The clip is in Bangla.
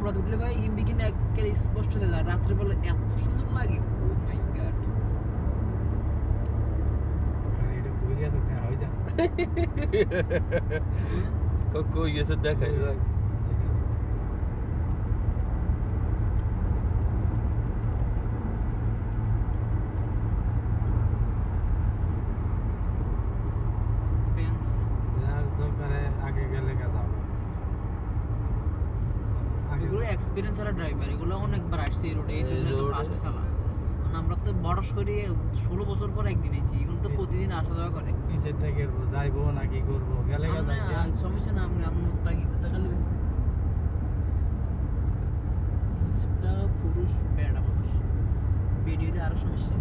রাতে উঠলে ভাই ইন্ডিকেন একেবারে স্পষ্ট দেখা যায়, রাত্রে বেলা এত সুন্দর লাগে। ও মাই গড, আর এটা কই গেছে দেখা হই যায় কই গেছে দেখাই যায়। ফেন্স যার দরকারে আগে গেলে কাজ হবে আগে এগুলো এক্সপিরিয়েন্স আর ড্রাইভার, এগুলো অনেকবার আসছে এই রোডে, এই জন্য তো road- ফার্স্ট চালা। মানে আমরা তো বরস করি 16 বছর পর একদিন আইছি, এগুলো তো প্রতিদিন আসা যাওয়া করে। কিসের থেকে যাইবো নাকি করবো গেলে কাজ আমরা হবে সমস্যা না, আমরা আমরা তাকি যেতে গেলে সেটা পুরুষ বেড়া মানুষ, বেরিয়ে আরো সমস্যা।